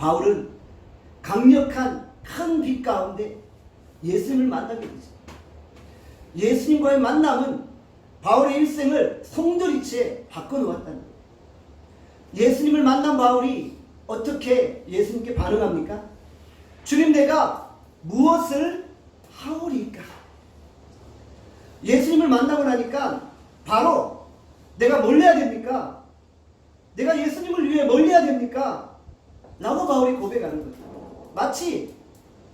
바울은 강력한 큰 빛 가운데 예수님을 만나게 되죠. 예수님과의 만남은 바울의 일생을 송두리째 바꿔놓았다는 거예요. 예수님을 만난 바울이 어떻게 예수님께 반응합니까? 주님, 내가 무엇을 하오리까? 예수님을 만나고 나니까 바로 내가 뭘 해야 됩니까? 내가 예수님을 위해 뭘 해야 됩니까? 라고 바울이 고백하는 거예요. 마치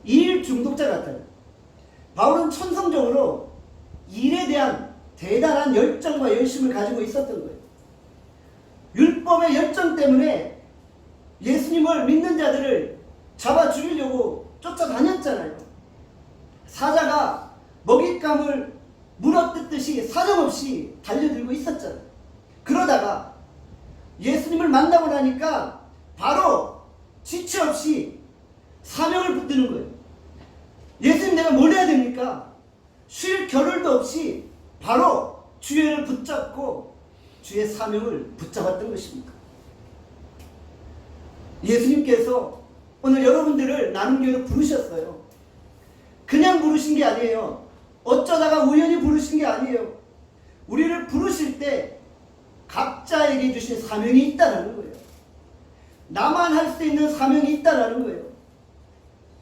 일 중독자 같아요. 바울은 천성적으로 일에 대한 대단한 열정과 열심을 가지고 있었던 거예요. 율법의 열정 때문에 예수님을 믿는 자들을 잡아 죽이려고 쫓아다녔잖아요. 사자가 먹잇감을 물어뜯듯이 사정없이 달려들고 있었잖아요. 그러다가 예수님을 만나고 나니까 바로 지체 없이 사명을 붙드는 거예요. 예수님, 내가 뭘 해야 됩니까? 쉴 겨를도 없이 바로 주의를 붙잡고 주의 사명을 붙잡았던 것입니다. 예수님께서 오늘 여러분들을 나눔교회로 부르셨어요. 그냥 부르신 게 아니에요. 어쩌다가 우연히 부르신 게 아니에요. 우리를 부르실 때 각자에게 주신 사명이 있다는 거예요. 나만 할 수 있는 사명이 있다는 거예요.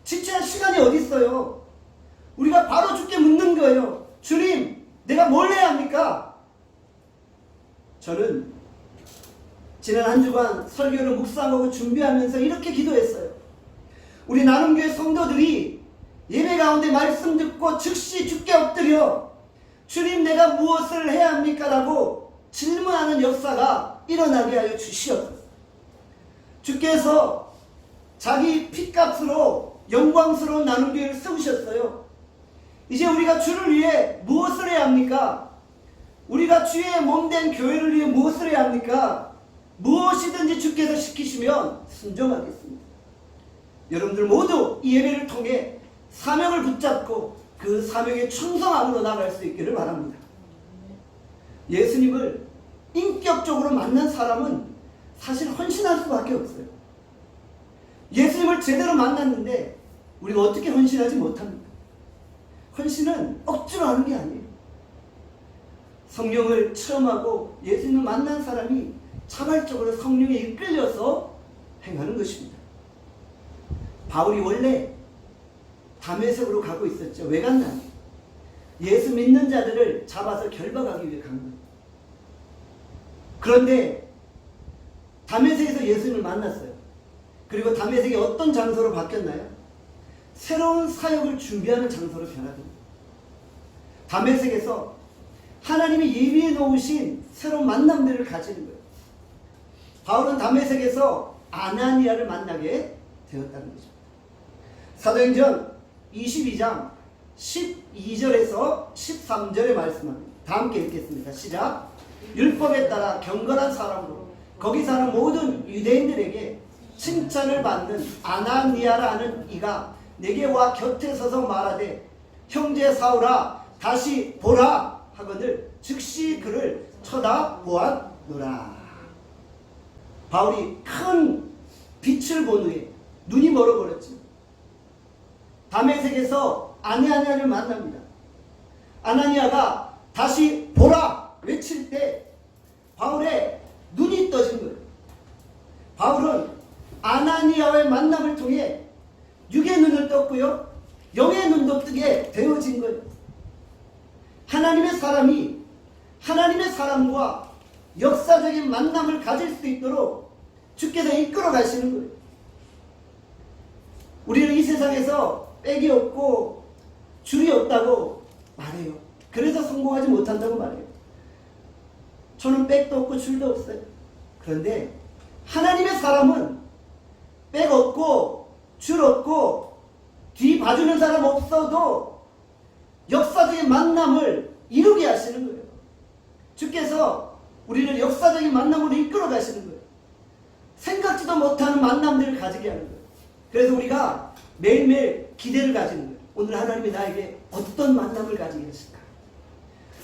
지체할 시간이 어디 있어요? 우리가 바로 주께 묻는 거예요. 주님, 내가 뭘 해야 합니까? 저는 지난 한 주간 설교를 묵상하고 준비하면서 이렇게 기도했어요. 우리 나눔교회 성도들이 예배 가운데 말씀 듣고 즉시 주께 엎드려 주님, 내가 무엇을 해야 합니까? 라고 질문하는 역사가 일어나게 하여 주시옵소서. 주께서 자기 핏값으로 영광스러운 나눔교회를 세우셨어요. 이제 우리가 주를 위해 무엇을 해야 합니까? 우리가 주의 몸된 교회를 위해 무엇을 해야 합니까? 무엇이든지 주께서 시키시면 순종하겠습니다. 여러분들 모두 이 예배를 통해 사명을 붙잡고 그 사명에 충성함으로 나갈 수 있기를 바랍니다. 예수님을 인격적으로 만난 사람은 사실 헌신할 수밖에 없어요. 예수님을 제대로 만났는데 우리가 어떻게 헌신하지 못합니까? 헌신은 억지로 하는 게 아니에요. 성령을 체험하고 예수님을 만난 사람이 자발적으로 성령에 이끌려서 행하는 것입니다. 바울이 원래 다메섹으로 가고 있었죠. 왜 갔나? 예수 믿는 자들을 잡아서 결박하기 위해 간 거예요. 그런데 다메섹에서 예수님을 만났어요. 그리고 다메섹이 어떤 장소로 바뀌었나요? 새로운 사역을 준비하는 장소로 변화됩니다. 다메섹에서 하나님이 예비해 놓으신 새로운 만남들을 가지는 거예요. 바울은 다메섹에서 아나니아를 만나게 되었다는 거죠. 사도행전 22장 12절에서 13절의 말씀합니다. 다 함께 읽겠습니다. 시작. 율법에 따라 경건한 사람으로 거기 사는 모든 유대인들에게 칭찬을 받는 아나니아라 하는 이가 내게 와 곁에 서서 말하되 형제 사울아 다시 보라 하거늘 즉시 그를 쳐다보았노라. 바울이 큰 빛을 본 후에 눈이 멀어버렸죠. 다메섹에서 아나니아를 만납니다. 아나니아가 다시 보라 외칠 때 바울의 눈이 떠진 거예요. 바울은 아나니아와의 만남을 통해 육의 눈을 떴고요, 영의 눈도 뜨게 되어진 거예요. 하나님의 사람이 하나님의 사람과 역사적인 만남을 가질 수 있도록 주께서 이끌어 가시는 거예요. 우리는 이 세상에서 빽이 없고 줄이 없다고 말해요. 그래서 성공하지 못한다고 말해요. 저는 빽도 없고 줄도 없어요. 그런데 하나님의 사람은 빽 없고 줄 없고 뒤 봐주는 사람 없어도 역사적인 만남을 이루게 하시는 거예요. 주께서 우리를 역사적인 만남으로 이끌어 가시는 거예요. 생각지도 못하는 만남들을 가지게 하는 거예요. 그래서 우리가 매일매일 기대를 가지는 거예요. 오늘 하나님이 나에게 어떤 만남을 가지게 하실까?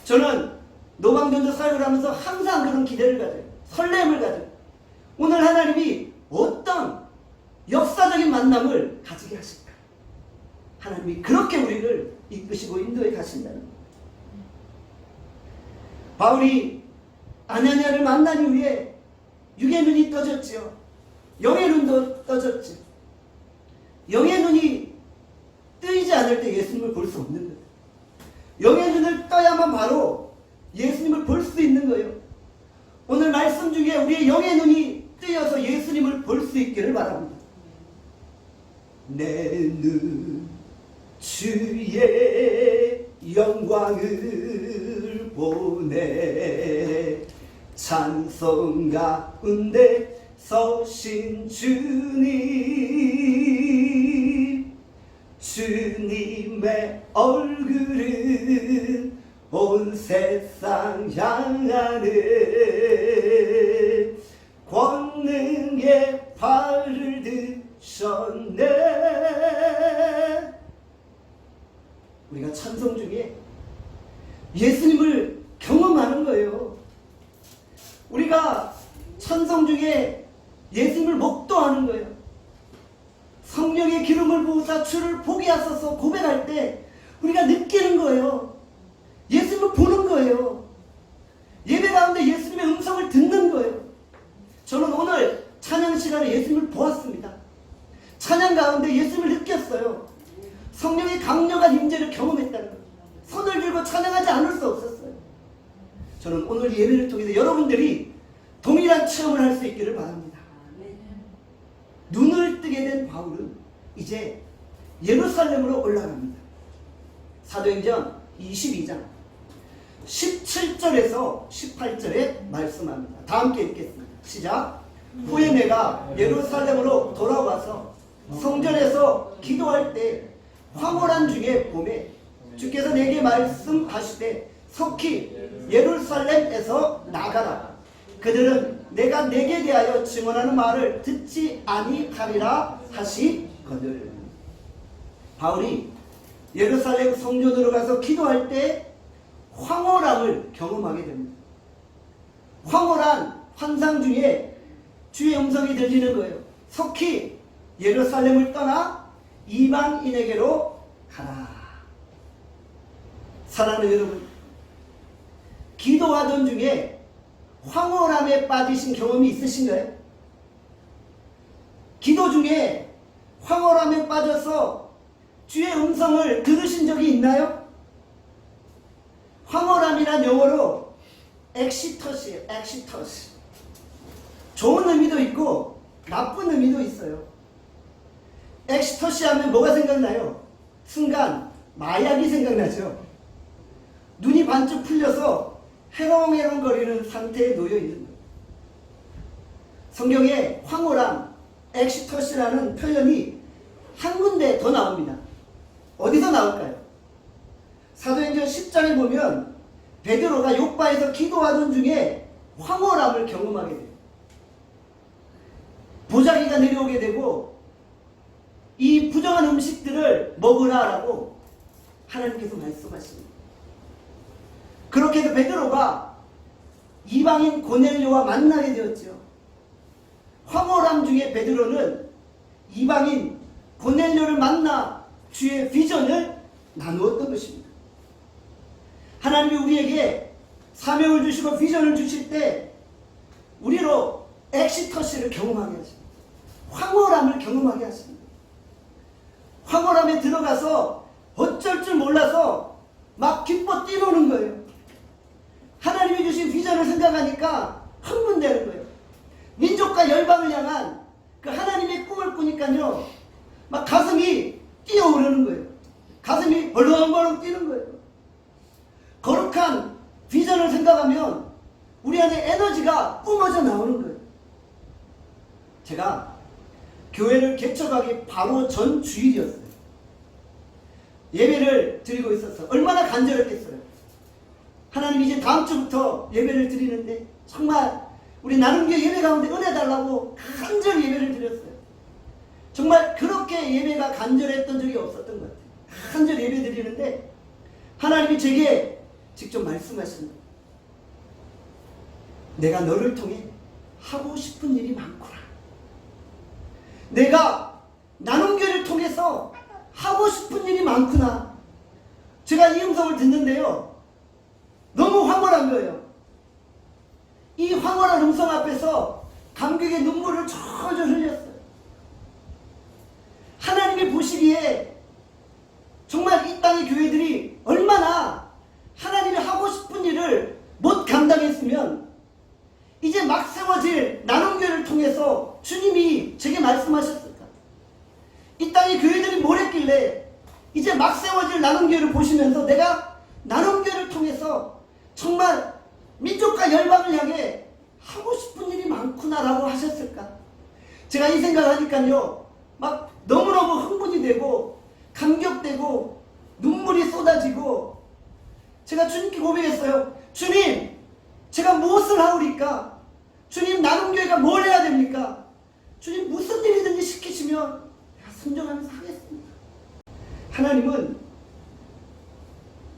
저는 노방전도 사역을 하면서 항상 그런 기대를 가져요. 설렘을 가져요. 오늘 하나님이 어떤 역사 만남을 가지게 하실까? 하나님이 그렇게 우리를 이끄시고 인도해 가신다는 것. 바울이 아나니아를 만난 이후에 육의 눈이 떠졌지요. 영의 눈도 떠졌지. 영의 눈이 뜨이지 않을 때 예수님을 볼 수 없는 거예요. 영의 눈을 떠야만 바로 예수님을 볼 수 있는 거예요. 오늘 말씀 중에 우리의 영의 눈이 뜨여서 예수님을 볼 수 있기를 바랍니다. 내 눈 주의 영광을 보네. 찬송 가운데 서신 주님, 주님의 얼굴은 온 세상 향하네. 권능의 발을 드셨네. 우리가 찬송 중에 예수님을 경험하는 거예요. 우리가 찬송 중에 예수님을 목도하는 거예요. 성령의 기름을 부으사 주를 보게 하소서 고백할 때 우리가 느끼는 거예요. 예수님을 보는 거예요. 예배 가운데 예수님의 음성을 듣는 거예요. 저는 오늘 찬양 시간에 예수님을 보았습니다. 찬양 가운데 예수님을 느꼈어요. 성령의 강력한 임재를 경험했다는 거예요. 손을 들고 찬양하지 않을 수 없었어요. 저는 오늘 예배를 통해서 여러분들이 동일한 체험을 할 수 있기를 바랍니다. 눈을 뜨게 된 바울은 이제 예루살렘으로 올라갑니다. 사도행전 22장 17절에서 18절에 말씀합니다. 다 함께 읽겠습니다. 시작. 후에 내가 예루살렘으로 돌아와서 성전에서 기도할 때 황홀한 중에 봄에 주께서 내게 말씀하시되 속히 예루살렘에서 나가라. 그들은 내가 내게 대하여 증언하는 말을 듣지 아니하리라 하시거늘. 바울이 예루살렘 성전으로 가서 기도할 때 황홀함을 경험하게 됩니다. 황홀한 환상 중에 주의 음성이 들리는 거예요. 속히 예루살렘을 떠나 이방인에게로 가라. 사랑하는 여러분, 기도하던 중에 황홀함에 빠지신 경험이 있으신가요? 기도 중에 황홀함에 빠져서 주의 음성을 들으신 적이 있나요? 황홀함이란 영어로 엑시터스예요. 엑시터스. 좋은 의미도 있고 나쁜 의미도 있어요. 엑시터시 하면 뭐가 생각나요? 순간 마약이 생각나죠. 눈이 반쯤 풀려서 해롱해롱거리는 상태에 놓여 있는 거예요. 성경에 황홀함, 엑시터시라는 표현이 한 군데 더 나옵니다. 어디서 나올까요? 사도행전 10장에 보면 베드로가 욥바에서 기도하던 중에 황홀함을 경험하게 돼요. 보자기가 내려오게 되고 이 부정한 음식들을 먹으라라고 하나님께서 말씀하십니다. 그렇게 해서 베드로가 이방인 고넬료와 만나게 되었죠. 황홀함 중에 베드로는 이방인 고넬료를 만나 주의 비전을 나누었던 것입니다. 하나님이 우리에게 사명을 주시고 비전을 주실 때 우리로 엑시터시를 경험하게 하십니다. 황홀함을 경험하게 하십니다. 황홀함에 들어가서 어쩔 줄 몰라서 막 기뻐 뛰노는 거예요. 하나님이 주신 비전을 생각하니까 흥분되는 거예요. 민족과 열방을 향한 그 하나님의 꿈을 꾸니까요, 막 가슴이 뛰어오르는 거예요. 가슴이 벌렁벌렁 뛰는 거예요. 거룩한 비전을 생각하면 우리 안에 에너지가 뿜어져 나오는 거예요. 제가 교회를 개척하기 바로 전 주일이었어요. 예배를 드리고 있었어요. 얼마나 간절했겠어요. 하나님 이제 다음 주부터 예배를 드리는데 정말 우리 나눔교회 예배 가운데 은혜 달라고 간절히 예배를 드렸어요. 정말 그렇게 예배가 간절했던 적이 없었던 것 같아요. 간절히 예배 드리는데 하나님이 제게 직접 말씀하십니다. 내가 너를 통해 하고 싶은 일이 많구나. 내가 나눔교회를 통해서 하고 싶은 일이 많구나. 제가 이 음성을 듣는데요, 너무 황홀한 거예요. 이 황홀한 음성 앞에서 감격의 눈물을 졸졸 흘렸어요. 하나님이 보시기에 정말 이 땅의 교회들이 얼마나 하나님이 하고 싶은 일을 못 감당했으면 이제 막 세워질 나눔교회를 통해서 주님이 제게 말씀하셨을까? 이 땅의 교회들이 뭘 했길래 이제 막 세워질 나눔교회를 보시면서 내가 나눔교회를 통해서 정말 민족과 열방을 향해 하고 싶은 일이 많구나라고 하셨을까? 제가 이 생각을 하니까요, 막 너무너무 흥분이 되고 감격되고 눈물이 쏟아지고 제가 주님께 고백했어요. 주님, 제가 무엇을 하오리까? 주님, 나눔교회가 뭘 해야 됩니까? 주님, 무슨 일이든지 시키시면 내가 순종하면서 하겠습니다. 하나님은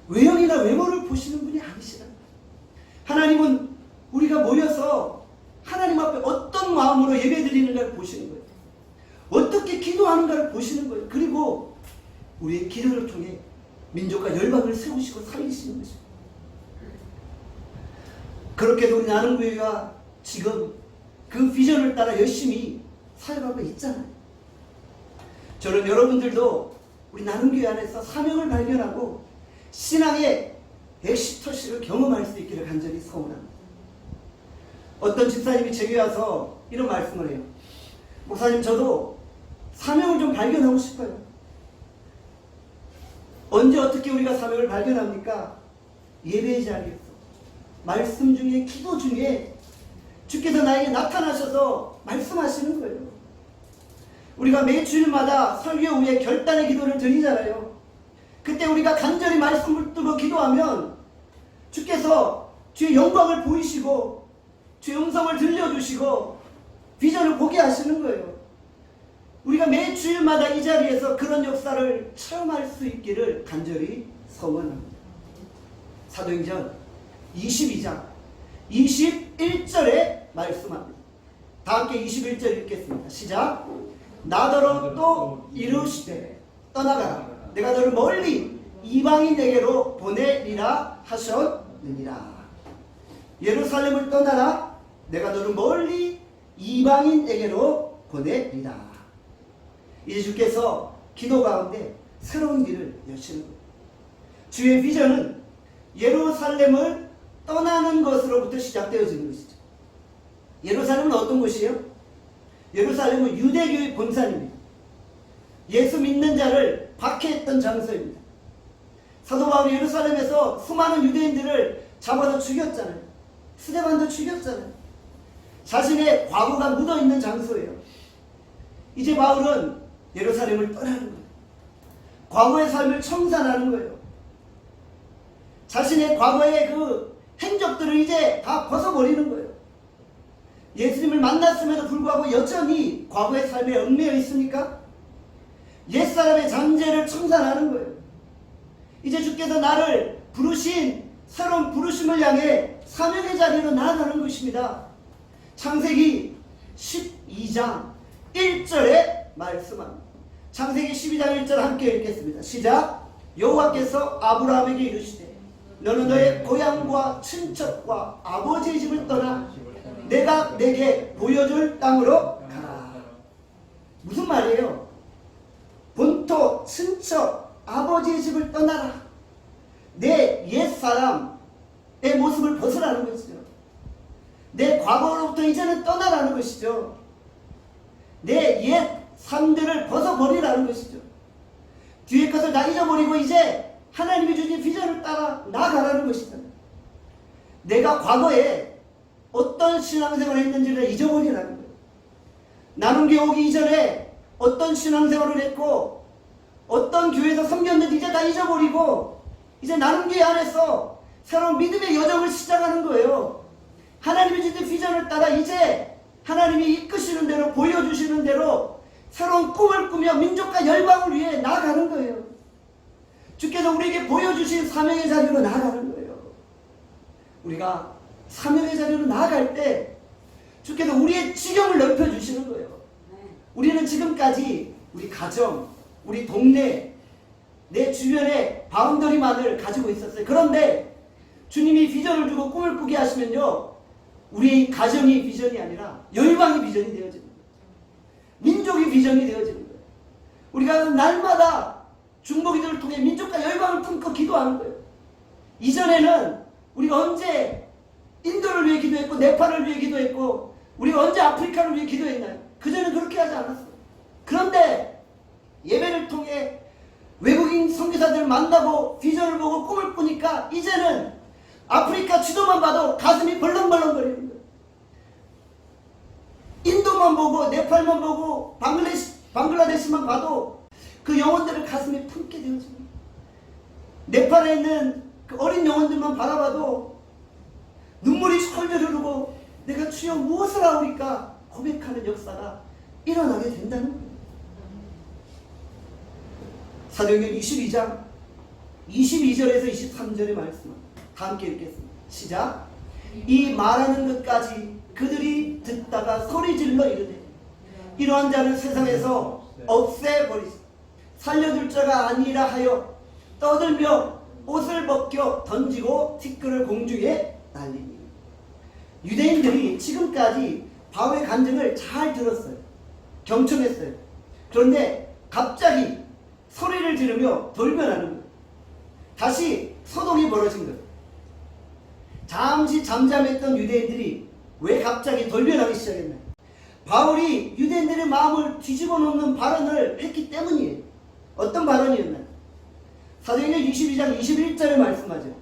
외형이나 외모를 보시는 분이 아니시다. 하나님은 우리가 모여서 하나님 앞에 어떤 마음으로 예배드리는가를 보시는 거예요. 어떻게 기도하는가를 보시는 거예요. 그리고 우리의 기도를 통해 민족과 열방을 세우시고 살리시는 것입니다. 그렇게 우리 나눔교회가 지금 그 비전을 따라 열심히 살아가고 있잖아요. 저는 여러분들도 우리 나눔교회 안에서 사명을 발견하고 신앙의 엑시터시를 경험할 수 있기를 간절히 소원합니다. 어떤 집사님이 제게 와서 이런 말씀을 해요. 목사님, 저도 사명을 좀 발견하고 싶어요. 언제 어떻게 우리가 사명을 발견합니까? 예배의 자리에서, 말씀 중에, 기도 중에 주께서 나에게 나타나셔서 말씀하시는 거예요. 우리가 매 주일마다 설교 후에 결단의 기도를 드리잖아요. 그때 우리가 간절히 말씀을 두고 기도하면 주께서 주의 영광을 보이시고 주의 음성을 들려주시고 비전을 보게 하시는 거예요. 우리가 매 주일마다 이 자리에서 그런 역사를 체험할 수 있기를 간절히 소원합니다. 사도행전 22장 21절에 말씀합니다. 다 함께 21절 읽겠습니다. 시작. 나더러 또 이르시되 떠나가라. 내가 너를 멀리 이방인에게로 보내리라 하셨느니라. 예루살렘을 떠나라. 내가 너를 멀리 이방인에게로 보내리라. 이제 주께서 기도 가운데 새로운 길을 여시는 거예요. 주의 비전은 예루살렘을 떠나는 것으로부터 시작되어지는 것이죠. 예루살렘은 어떤 곳이에요? 예루살렘은 유대교의 본산입니다. 예수 믿는 자를 박해했던 장소입니다. 사도 바울이 예루살렘에서 수많은 유대인들을 잡아서 죽였잖아요. 스데반도 죽였잖아요. 자신의 과거가 묻어있는 장소예요. 이제 바울은 예루살렘을 떠나는 거예요. 과거의 삶을 청산하는 거예요. 자신의 과거의 그 행적들을 이제 다 벗어버리는 거예요. 예수님을 만났음에도 불구하고 여전히 과거의 삶에 얽매여 있으니까 옛사람의 잠재를 청산하는 거예요. 이제 주께서 나를 부르신 새로운 부르심을 향해 사명의 자리로 나아가는 것입니다. 창세기 12장 1절에 말씀합니다. 창세기 12장 1절 함께 읽겠습니다. 시작. 여호와께서 아브라함에게 이르시되 너는 너의 고향과 친척과 아버지의 집을 떠나 내가 내게 보여줄 땅으로 가라. 무슨 말이에요? 본토, 친척, 아버지의 집을 떠나라. 내 옛사람의 모습을 벗으라는 것이죠. 내 과거로부터 이제는 떠나라는 것이죠. 내 옛 삶들을 벗어버리라는 것이죠. 뒤의 것을 다 잊어버리고 이제 하나님이 주신 비전을 따라 나아가라는 것이잖아요. 내가 과거에 어떤 신앙생활을 했는지를 잊어버리라는 거예요. 나눔교회 오기 이전에 어떤 신앙생활을 했고 어떤 교회에서 섬겼는지 이제 다 잊어버리고 이제 나눔교회 안에서 새로운 믿음의 여정을 시작하는 거예요. 하나님이 주신 비전을 따라 이제 하나님이 이끄시는 대로 보여주시는 대로 새로운 꿈을 꾸며 민족과 열방을 위해 나아가는 거예요. 주께서 우리에게 보여주신 사명의 자리로 나아가는 거예요. 우리가 사명의 자리로 나아갈 때 주께서 우리의 지경을 넓혀주시는 거예요. 우리는 지금까지 우리 가정, 우리 동네, 내 주변에 바운더리만을 가지고 있었어요. 그런데 주님이 비전을 주고 꿈을 꾸게 하시면요, 우리 가정이 비전이 아니라 열방이 비전이 되어지는 거예요. 민족이 비전이 되어지는 거예요. 우리가 날마다 중보기도를 통해 민족과 열방을 품고 기도하는 거예요. 이전에는 우리가 언제 인도를 위해 기도했고 네팔을 위해 기도했고 우리가 언제 아프리카를 위해 기도했나요? 그전에는 그렇게 하지 않았어요. 그런데 예배를 통해 외국인 선교사들을 만나고 비전을 보고 꿈을 꾸니까 이제는 아프리카 지도만 봐도 가슴이 벌렁벌렁거리는 거예요. 인도만 보고 네팔만 보고 방글라데시만 봐도 그 영혼들을 가슴에 품게 되어집니다. 네팔에 있는 그 어린 영혼들만 바라봐도 눈물이 철철 흐르고 내가 주여 무엇을 하오리까 고백하는 역사가 일어나게 된다는 거예요. 사도행전 22장 22절에서 23절의 말씀 다 함께 읽겠습니다. 시작. 이 말하는 것까지 그들이 듣다가 소리질러 이르되 이러한 자는 세상에서 없애버리자 살려둘 자가 아니라 하여 떠들며 옷을 벗겨 던지고 티끌을 공중에 날리니. 유대인들이 지금까지 바울의 간증을 잘 들었어요. 경청했어요. 그런데 갑자기 소리를 지르며 돌변하는 거예요. 다시 소동이 벌어진 거예요. 잠시 잠잠했던 유대인들이 왜 갑자기 돌변하기 시작했나요? 바울이 유대인들의 마음을 뒤집어 놓는 발언을 했기 때문이에요. 어떤 발언이었나요? 사도행전 22장 21절에 말씀하죠.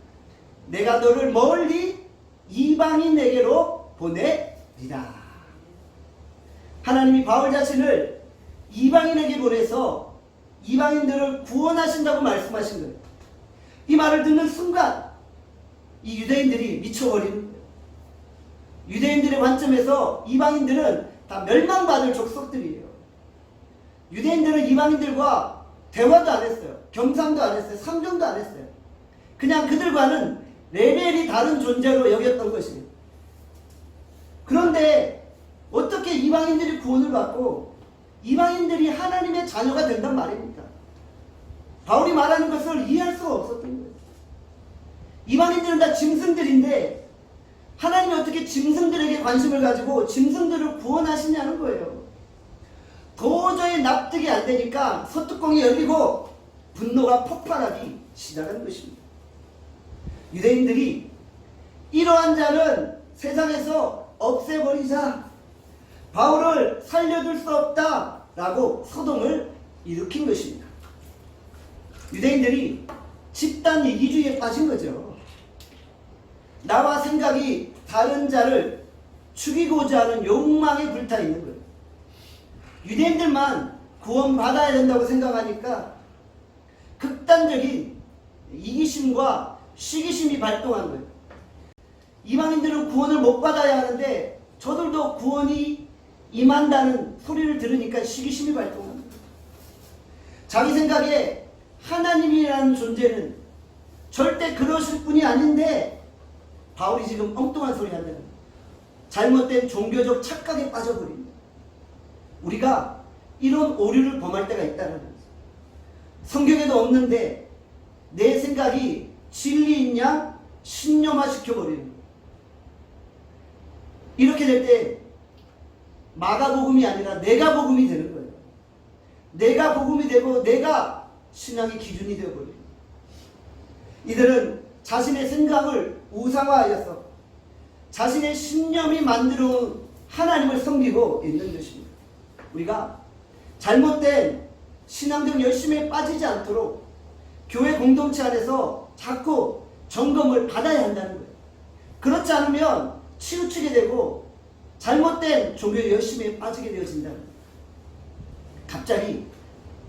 내가 너를 멀리 이방인에게로 보내리라. 하나님이 바울 자신을 이방인에게 보내서 이방인들을 구원하신다고 말씀하신 거예요. 이 말을 듣는 순간 이 유대인들이 미쳐버리는 거예요. 유대인들의 관점에서 이방인들은 다 멸망받을 족속들이에요. 유대인들은 이방인들과 대화도 안 했어요. 겸상도 안 했어요. 상종도 안 했어요. 그냥 그들과는 레벨이 다른 존재로 여겼던 것이에요. 그런데 어떻게 이방인들이 구원을 받고 이방인들이 하나님의 자녀가 된단 말입니까? 바울이 말하는 것을 이해할 수가 없었던 거예요. 이방인들은 다 짐승들인데 하나님이 어떻게 짐승들에게 관심을 가지고 짐승들을 구원하시냐는 거예요. 도저히 납득이 안 되니까 소뚜껑이 열리고 분노가 폭발하기 시작한 것입니다. 유대인들이 이러한 자는 세상에서 없애버리자, 바울을 살려둘 수 없다라고 소동을 일으킨 것입니다. 유대인들이 집단 이기주의에 빠진 거죠. 나와 생각이 다른 자를 죽이고자 하는 욕망에 불타 있는 거예요. 유대인들만 구원받아야 된다고 생각하니까 극단적인 이기심과 시기심이 발동한 거예요. 이방인들은 구원을 못 받아야 하는데 저들도 구원이 임한다는 소리를 들으니까 시기심이 발동한 거예요. 자기 생각에 하나님이라는 존재는 절대 그러실 분이 아닌데 바울이 지금 엉뚱한 소리 한다는 거예요. 잘못된 종교적 착각에 빠져버립니다. 우리가 이런 오류를 범할 때가 있다는 거죠. 성경에도 없는데 내 생각이 진리인 양 신념화 시켜버리는 거예요. 이렇게 될 때 마가복음이 아니라 내가 복음이 되는 거예요. 내가 복음이 되고 내가 신앙의 기준이 되어버려요. 이들은 자신의 생각을 우상화하여서 자신의 신념이 만들어온 하나님을 섬기고 있는 것입니다. 우리가 잘못된 신앙적 열심에 빠지지 않도록 교회 공동체 안에서 자꾸 점검을 받아야 한다는 거예요. 그렇지 않으면 치우치게 되고 잘못된 종교의 열심에 빠지게 되어진다는 거예요. 갑자기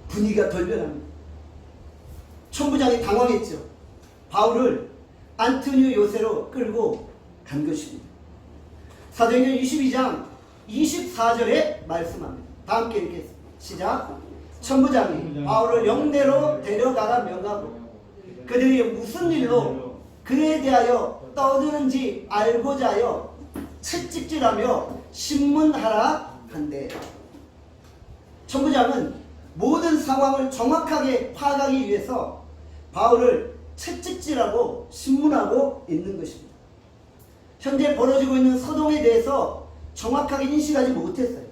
분위기가 돌변합니다. 천부장이 당황했죠. 바울을 안토니오 요새로 끌고 간 것입니다. 사도행전 22장 24절에 말씀합니다. 다 함께 읽겠습니다. 시작. 천부장이 바울을 영내로 데려가라 명하고 그들이 무슨 일로 그에 대하여 떠드는지 알고자 하여 채찍질하며 신문하라 한대. 천부장은 모든 상황을 정확하게 파악하기 위해서 바울을 채찍질하고 신문하고 있는 것입니다. 현재 벌어지고 있는 소동에 대해서 정확하게 인식하지 못했어요.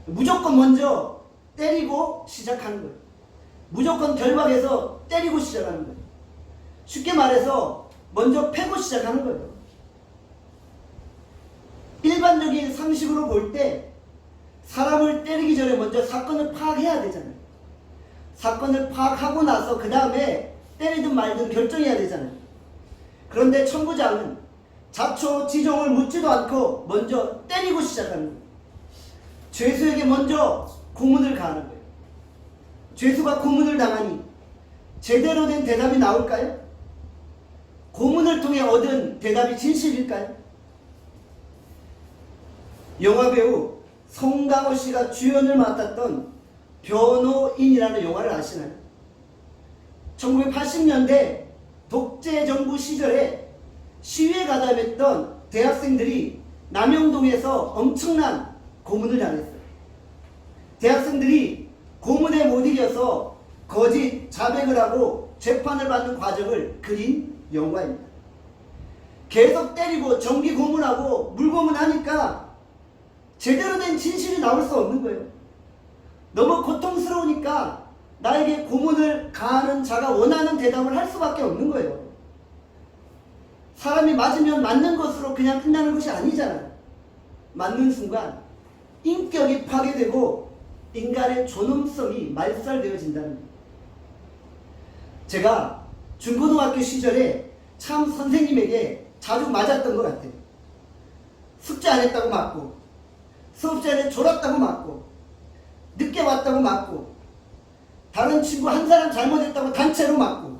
무조건 먼저 때리고 시작하는 거예요. 무조건 결박해서 때리고 시작하는 거예요. 쉽게 말해서 먼저 패고 시작하는 거예요. 일반적인 상식으로 볼 때 사람을 때리기 전에 먼저 사건을 파악해야 되잖아요. 사건을 파악하고 나서 그 다음에 때리든 말든 결정해야 되잖아요. 그런데 천부장은 자초지종을 묻지도 않고 먼저 때리고 시작하는 거예요. 죄수에게 먼저 고문을 가하는 거예요. 죄수가 고문을 당하니 제대로 된 대답이 나올까요? 고문을 통해 얻은 대답이 진실일까요? 영화배우 송강호 씨가 주연을 맡았던 변호인이라는 영화를 아시나요? 1980년대 독재정부 시절에 시위에 가담했던 대학생들이 남영동에서 엄청난 고문을 당했어요. 대학생들이 고문에 못 이겨서 거짓 자백을 하고 재판을 받는 과정을 그린 영화입니다. 계속 때리고 정기 고문하고 물고문하니까 제대로 된 진실이 나올 수 없는 거예요. 너무 고통스러우니까 나에게 고문을 가하는 자가 원하는 대답을 할 수밖에 없는 거예요. 사람이 맞으면 맞는 것으로 그냥 끝나는 것이 아니잖아요. 맞는 순간 인격이 파괴되고 인간의 존엄성이 말살되어진다는 거예요. 제가 중고등학교 시절에 참 선생님에게 자주 맞았던 것 같아요. 숙제 안 했다고 맞고, 수업 시간에 졸았다고 맞고, 늦게 왔다고 맞고, 다른 친구 한 사람 잘못했다고 단체로 맞고.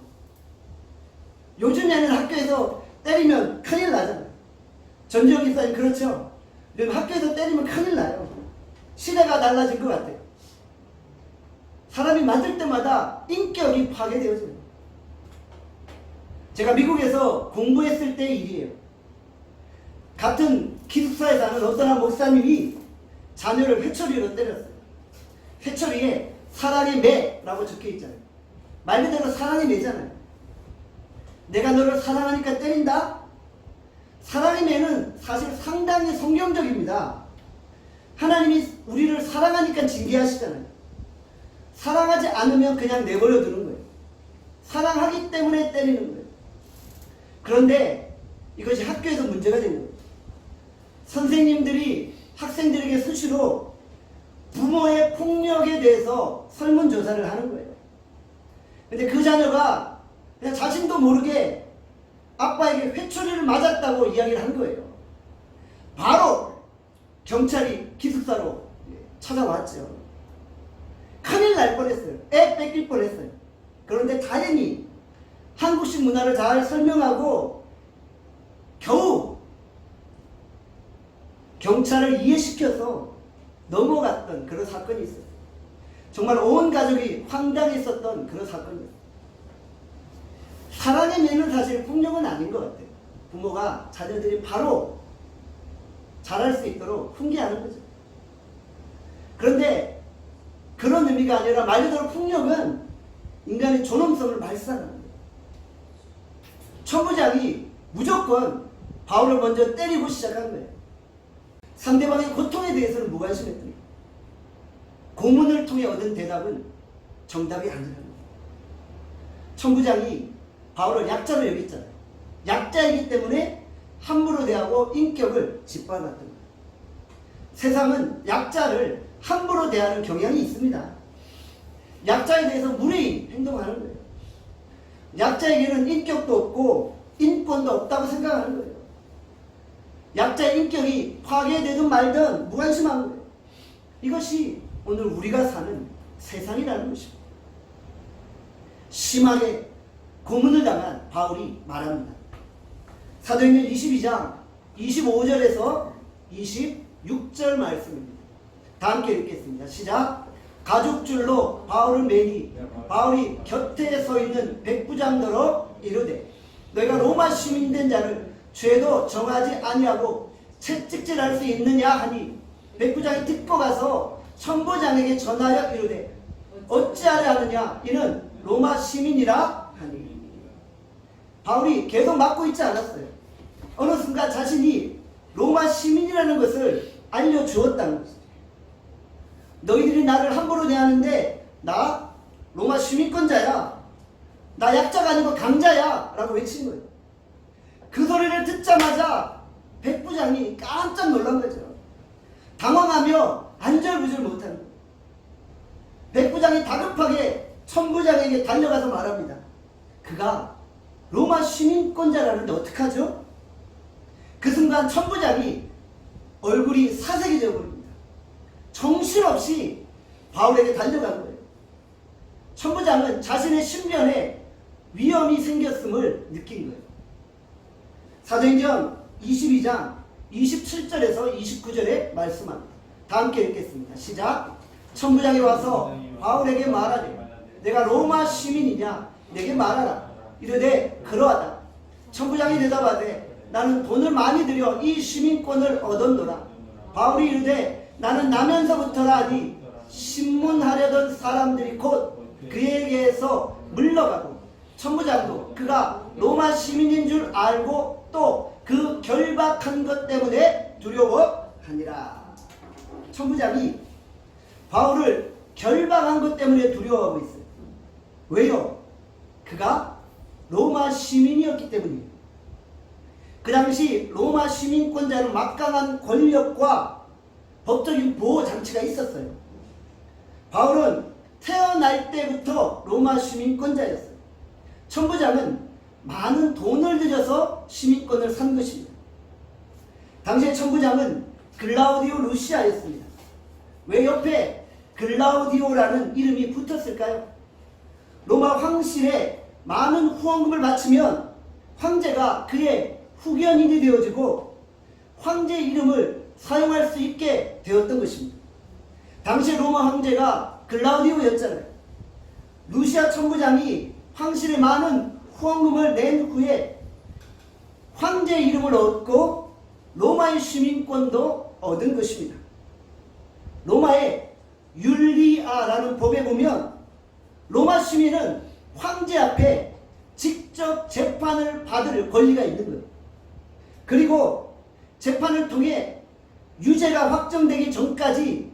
요즘에는 학교에서 때리면 큰일 나잖아요. 전지현 기사님 그렇죠? 요즘 학교에서 때리면 큰일 나요. 시대가 달라진 것 같아요. 사람이 맞을 때마다 인격이 파괴되어져요. 제가 미국에서 공부했을 때의 일이에요. 같은 기숙사에 사는 어떤 한 목사님이 자녀를 회초리로 때렸어요. 회초리에 사랑의 매라고 적혀 있잖아요. 말 그대로 사랑의 매잖아요. 내가 너를 사랑하니까 때린다? 사랑의 매는 사실 상당히 성경적입니다. 하나님이 우리를 사랑하니까 징계하시잖아요. 사랑하지 않으면 그냥 내버려 두는 거예요. 사랑하기 때문에 때리는 거예요. 그런데 이것이 학교에서 문제가 된 거예요. 선생님들이 학생들에게 수시로 부모의 폭력에 대해서 설문조사를 하는 거예요. 근데 그 자녀가 그냥 자신도 모르게 아빠에게 회초리를 맞았다고 이야기를 한 거예요. 바로 경찰이 기숙사로 찾아왔죠. 큰일 날 뻔했어요. 애 뺏길 뻔했어요. 그런데 다행히 한국식 문화를 잘 설명하고 겨우 경찰을 이해시켜서 넘어갔던 그런 사건이 있어요. 정말 온 가족이 황당했었던 그런 사건이었어요. 사랑의 매는 사실 폭력은 아닌 것 같아요. 부모가 자녀들이 바로 잘할 수 있도록 훈계하는 거죠. 그런데 그런 의미가 아니라 말 그대로 폭력은 인간의 존엄성을 말살하는 거예요. 천부장이 무조건 바울을 먼저 때리고 시작한 거예요. 상대방의 고통에 대해서는 무관심했더니 고문을 통해 얻은 대답은 정답이 아니라는 거예요. 천부장이 바울을 약자로 여겼잖아요. 약자이기 때문에 함부로 대하고 인격을 짓밟았던 거예요. 세상은 약자를 함부로 대하는 경향이 있습니다. 약자에 대해서 무례히 행동하는 거예요. 약자에게는 인격도 없고 인권도 없다고 생각하는 거예요. 약자의 인격이 파괴되든 말든 무관심한 거예요. 이것이 오늘 우리가 사는 세상이라는 것입니다. 심하게 고문을 당한 바울이 말합니다. 사도행전 22장 25절에서 26절 말씀입니다. 다 함께 읽겠습니다. 시작. 가죽줄로 바울을 매니 바울이 곁에 서 있는 백부장더러 이르되 너희가 로마 시민된 자를 죄도 정하지 아니하고 채찍질할 수 있느냐 하니 백부장이 듣고 가서 천부장에게 전하여 이르되 어찌하려 하느냐 이는 로마 시민이라 하니. 바울이 계속 막고 있지 않았어요. 어느 순간 자신이 로마 시민이라는 것을 알려주었다는 것이죠. 너희들이 나를 함부로 대하는데 나 로마 시민권자야. 나 약자가 아니고 강자야 라고 외친 거예요. 그 소리를 듣자마자 백부장이 깜짝 놀란 거죠. 당황하며 안절부절 못하는 거예요. 백부장이 다급하게 천부장에게 달려가서 말합니다. 그가 로마 시민권자라는데 어떡하죠? 그 순간 천부장이 얼굴이 사색해져 버립니다. 정신없이 바울에게 달려간 거예요. 천부장은 자신의 신변에 위험이 생겼음을 느낀 거예요. 사도행전 22장 27절에서 29절에 말씀합니다. 다 함께 읽겠습니다. 시작. 천부장이 와서 바울에게 말하되 내가 로마 시민이냐 내게 말하라. 이르되 그러하다. 천부장이 대답하되 나는 돈을 많이 들여 이 시민권을 얻었노라. 바울이 이르되 나는 나면서부터라 하니 신문하려던 사람들이 곧 그에게서 물러가고 천부장도 그가 로마 시민인 줄 알고 또 그 결박한 것 때문에 두려워하니라. 천부장이 바울을 결박한 것 때문에 두려워하고 있어요. 왜요? 그가 로마 시민이었기 때문이에요. 그 당시 로마 시민권자는 막강한 권력과 법적인 보호 장치가 있었어요. 바울은 태어날 때부터 로마 시민권자였어요. 천부장은 많은 돈을 들여서 시민권을 산 것입니다. 당시의 천부장은 글라우디오 루시아였습니다. 왜 옆에 글라우디오라는 이름이 붙었을까요? 로마 황실에 많은 후원금을 바치면 황제가 그의 후견인이 되어지고 황제의 이름을 사용할 수 있게 되었던 것입니다. 당시 로마 황제가 글라우디오였잖아요. 루시아 천부장이 황실에 많은 후원금을 낸 후에 황제의 이름을 얻고 로마의 시민권도 얻은 것입니다. 로마의 율리아라는 법에 보면 로마 시민은 황제 앞에 직접 재판을 받을 권리가 있는 거예요. 그리고 재판을 통해 유죄가 확정되기 전까지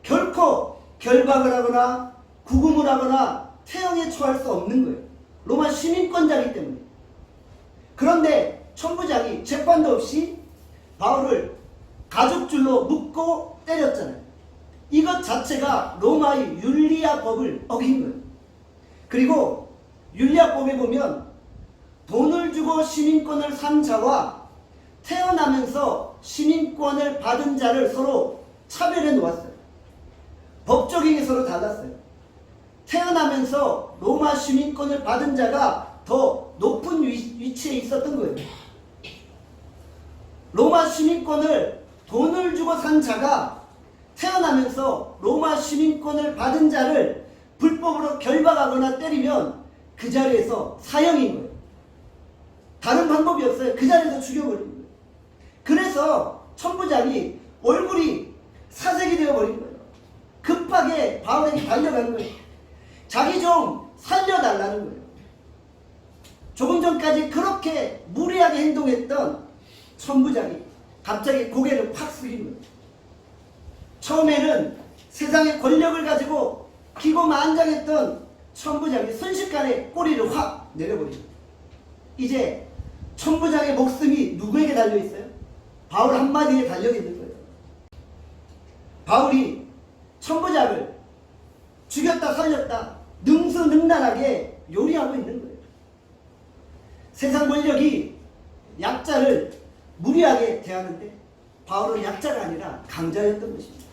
결코 결박을 하거나 구금을 하거나 태형에 처할 수 없는 거예요. 로마 시민권자이기 때문에. 그런데 천부장이 재판도 없이 바울을 가죽줄로 묶고 때렸잖아요. 이것 자체가 로마의 율리아법을 어긴 거예요. 그리고 율리아법에 보면 돈을 주고 시민권을 산 자와 태어나면서 시민권을 받은 자를 서로 차별해 놓았어요. 법적인 게 서로 달랐어요. 태어나면서 로마 시민권을 받은 자가 더 높은 위치에 있었던 거예요. 로마 시민권을 돈을 주고 산 자가 태어나면서 로마 시민권을 받은 자를 불법으로 결박하거나 때리면 그 자리에서 사형인 거예요. 다른 방법이 없어요. 그 자리에서 죽여버린 거예요. 그래서 천부장이 얼굴이 사색이 되어버린 거예요. 급하게 바울에게 달려간 거예요. 자기 좀 살려달라는 거예요. 조금 전까지 그렇게 무리하게 행동했던 천부장이 갑자기 고개를 팍 숙인 거예요. 처음에는 세상의 권력을 가지고 기고만장했던 천부장이 순식간에 꼬리를 확 내려버립니다. 이제 천부장의 목숨이 누구에게 달려있어요? 바울 한마디에 달려있는 거예요. 바울이 천부장을 죽였다 살렸다 능수능란하게 요리하고 있는 거예요. 세상 권력이 약자를 무리하게 대하는데 바울은 약자가 아니라 강자였던 것입니다.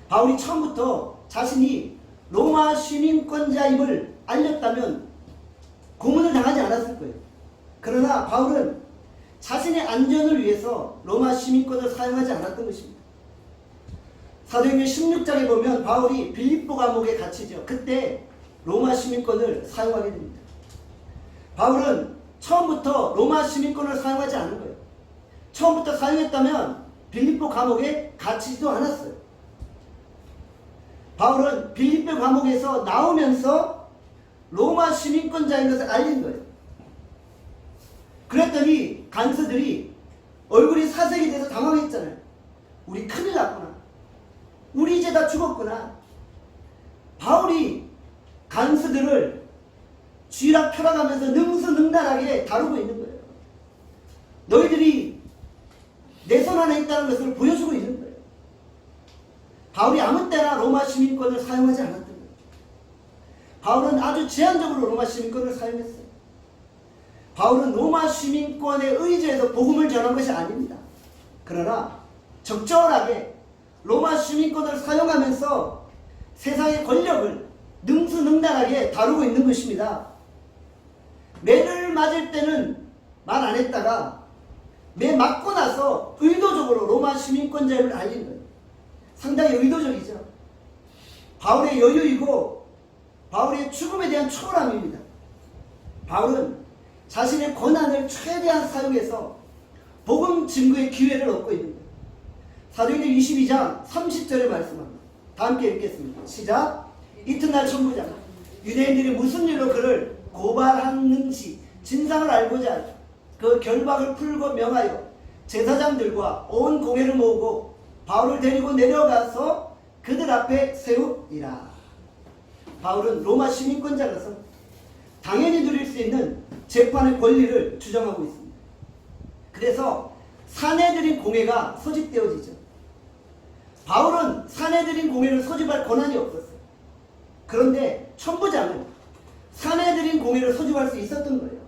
바울이 처음부터 자신이 로마 시민권자임을 알렸다면 고문을 당하지 않았을 거예요. 그러나 바울은 자신의 안전을 위해서 로마 시민권을 사용하지 않았던 것입니다. 사도행전 16장에 보면 바울이 빌립보 감옥에 갇히죠. 그때 로마 시민권을 사용하게 됩니다. 바울은 처음부터 로마 시민권을 사용하지 않은 거예요. 처음부터 사용했다면 빌립보 감옥에 갇히지도 않았어요. 바울은 빌립보 감옥에서 나오면서 로마 시민권자인 것을 알린 거예요. 그랬더니 간수들이 얼굴이 사색이 돼서 당황했잖아요. 우리 큰일 났구나. 우리 이제 다 죽었구나. 바울이 간수들을 쥐락펴락하면서 능수능란하게 다루고 있는 거예요. 너희들이 내 손 안에 있다는 것을 보여주고 있는 거예요. 바울이 아무 때나 로마 시민권을 사용하지 않았던 거예요. 바울은 아주 제한적으로 로마 시민권을 사용했어요. 바울은 로마 시민권에 의지해서 복음을 전한 것이 아닙니다. 그러나 적절하게 로마 시민권을 사용하면서 세상의 권력을 능수능란하게 다루고 있는 것입니다. 매를 맞을 때는 말 안 했다가 매 맞고 나서 의도적으로 로마 시민권자임을 알리는 거예요. 상당히 의도적이죠. 바울의 여유이고 바울의 죽음에 대한 초월함입니다. 바울은 자신의 권한을 최대한 사용해서 복음 증거의 기회를 얻고 있는 거예요. 사도행전 22장 30절의 말씀합니다. 다 함께 읽겠습니다. 시작. 이튿날 천부장 유대인들이 무슨 일로 그를 고발하는지 진상을 알고자 그 결박을 풀고 명하여 제사장들과 온 공회를 모으고 바울을 데리고 내려가서 그들 앞에 세우니라. 바울은 로마 시민권자라서 당연히 누릴 수 있는 재판의 권리를 주장하고 있습니다. 그래서 사내들인 공회가 소집되어지죠. 바울은 사내들인 공회를 소집할 권한이 없었어요. 그런데 천부장은 사내들인 공회를 소집할 수 있었던 거예요.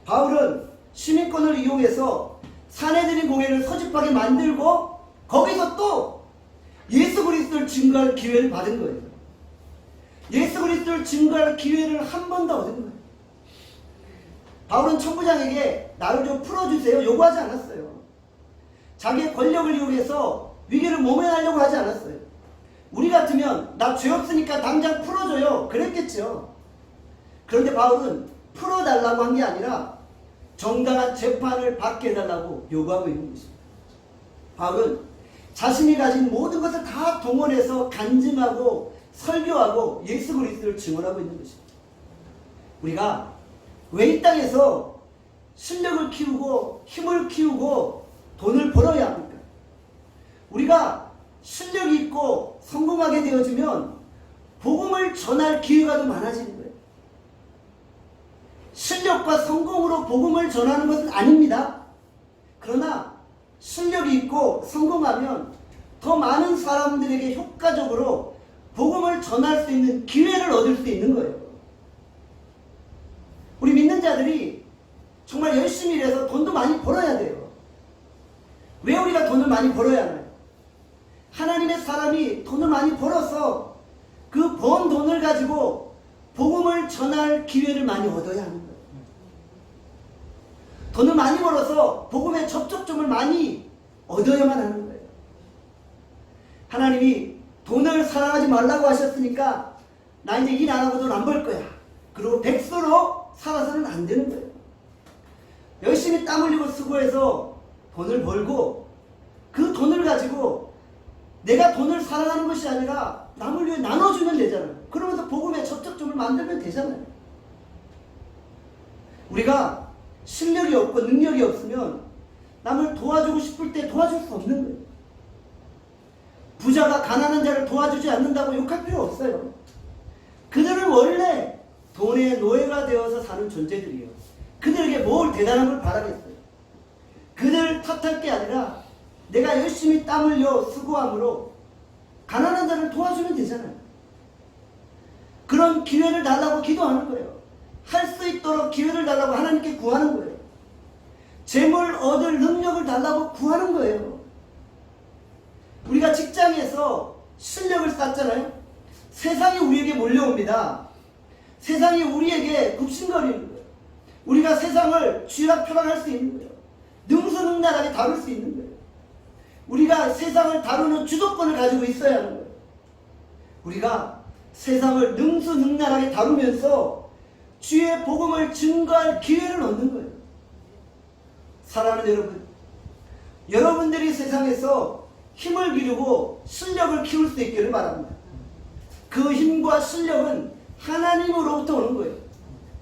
바울은 시민권을 이용해서 사내들인 공회를 소집하게 만들고 거기서 또 예수 그리스도를 증거할 기회를 받은 거예요. 예수 그리스도를 증거할 기회를 한 번 더 얻은 거예요. 바울은 천부장에게 나를 좀 풀어주세요 요구하지 않았어요. 자기의 권력을 이용해서 위기를 모면하려고 하지 않았어요. 우리 같으면 나 죄 없으니까 당장 풀어줘요 그랬겠죠. 그런데 바울은 풀어달라고 한 게 아니라 정당한 재판을 받게 해달라고 요구하고 있는 것입니다. 바울은 자신이 가진 모든 것을 다 동원해서 간증하고 설교하고 예수 그리스도를 증언하고 있는 것입니다. 우리가 왜 이 땅에서 실력을 키우고 힘을 키우고 돈을 벌어야 합니까? 우리가 실력이 있고 성공하게 되어지면 복음을 전할 기회가 더 많아지는 거예요. 실력과 성공으로 복음을 전하는 것은 아닙니다. 그러나 실력이 있고 성공하면 더 많은 사람들에게 효과적으로 복음을 전할 수 있는 기회를 얻을 수 있는 거예요. 우리 믿는 자들이 정말 열심히 일해서 돈도 많이 벌어야 돼요. 왜 우리가 돈을 많이 벌어야 하나요? 하나님의 사람이 돈을 많이 벌어서 그 번 돈을 가지고 복음을 전할 기회를 많이 얻어야 하는 거예요. 돈을 많이 벌어서 복음의 접촉점을 많이 얻어야만 하는 거예요. 하나님이 돈을 사랑하지 말라고 하셨으니까 나 이제 일 안 하고 돈 안 벌 거야. 그리고 백수로 살아서는 안 되는 거예요. 열심히 땀 흘리고 수고해서 돈을 벌고 그 돈을 가지고 내가 돈을 사랑하는 것이 아니라 남을 위해 나눠주면 되잖아요. 그러면서 복음의 접촉점을 만들면 되잖아요. 우리가 실력이 없고 능력이 없으면 남을 도와주고 싶을 때 도와줄 수 없는 거예요. 부자가 가난한 자를 도와주지 않는다고 욕할 필요 없어요. 그들은 원래 돈의 노예가 되어서 사는 존재들이에요. 그들에게 뭘 대단한 걸 바라겠어요. 그들 탓할 게 아니라 내가 열심히 땀 흘려 수고함으로 가난한 자를 도와주면 되잖아요. 그런 기회를 달라고 기도하는 거예요. 할 수 있도록 기회를 달라고 하나님께 구하는 거예요. 재물 얻을 능력을 달라고 구하는 거예요. 우리가 직장에서 실력을 쌓잖아요. 세상이 우리에게 몰려옵니다. 세상이 우리에게 굽신거리는 거예요. 우리가 세상을 쥐락펴락할 수 있는 거예요. 능수능란하게 다룰 수 있는 거예요. 우리가 세상을 다루는 주도권을 가지고 있어야 하는 거예요. 우리가 세상을 능수능란하게 다루면서 주의 복음을 증거할 기회를 얻는 거예요. 사랑하는 여러분, 여러분들이 세상에서 힘을 기르고 실력을 키울 수 있기를 바랍니다. 그 힘과 실력은 하나님으로부터 오는 거예요.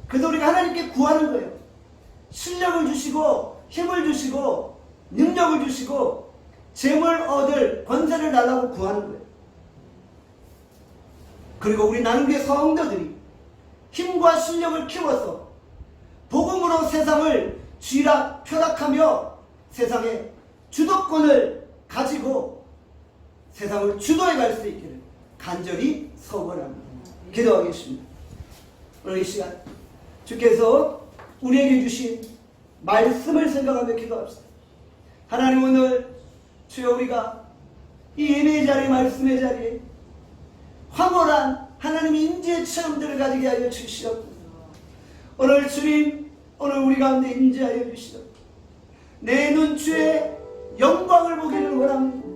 그래서 우리가 하나님께 구하는 거예요. 실력을 주시고 힘을 주시고 능력을 주시고 재물 얻을 권세를 달라고 구하는 거예요. 그리고 우리 나눔교회 성도들이 힘과 실력을 키워서 복음으로 세상을 쥐락펴락하며 세상의 주도권을 가지고 세상을 주도해 갈 수 있기를 간절히 소원합니다. 기도하겠습니다. 오늘 이 시간 주께서 우리에게 주신 말씀을 생각하며 기도합시다. 하나님, 오늘 주여 우리가 이 예배의 자리, 말씀의 자리에 황홀한 하나님의 임재의 체험들을 가지게 하여 주시옵소서. 오늘 주님, 오늘 우리 가운데 임재하여 주시옵소서. 내 눈주의 영광을 보기를 원합니다.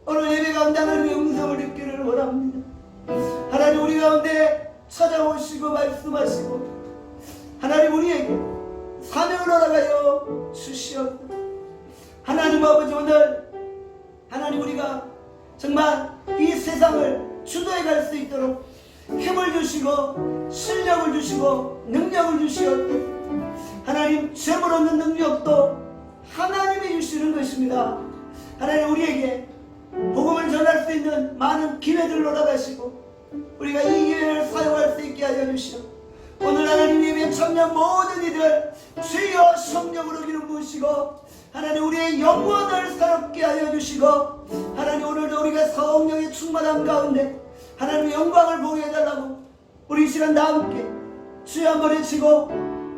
오늘 예배 가운데 하나님의 음성을 듣기를 원합니다. 하나님, 우리 가운데 찾아오시고 말씀하시고 하나님 우리에게 사명을 허락하여 주시옵소서. 하나님 아버지, 오늘 하나님 우리가 정말 이 세상을 주도해 갈 수 있도록 힘을 주시고 실력을 주시고 능력을 주시옵소서. 하나님, 재물 얻는 능력도 하나님이 주시는 것입니다. 하나님, 우리에게 복음을 전할 수 있는 많은 기회들을 허락하시고 우리가 이 기회를 사용할 수 있게 하여 주시옵소서. 오늘 하나님 예배에 참여한 모든 이들 주여 성령으로 기름 부으시고 하나님 우리의 영혼을 새롭게 하여 주시고 하나님 오늘도 우리가 성령의 충만함 가운데 하나님의 영광을 보게 해달라고 우리 이 시간 다 함께 주여 한번 외치고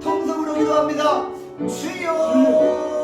통성으로 기도합니다. 주여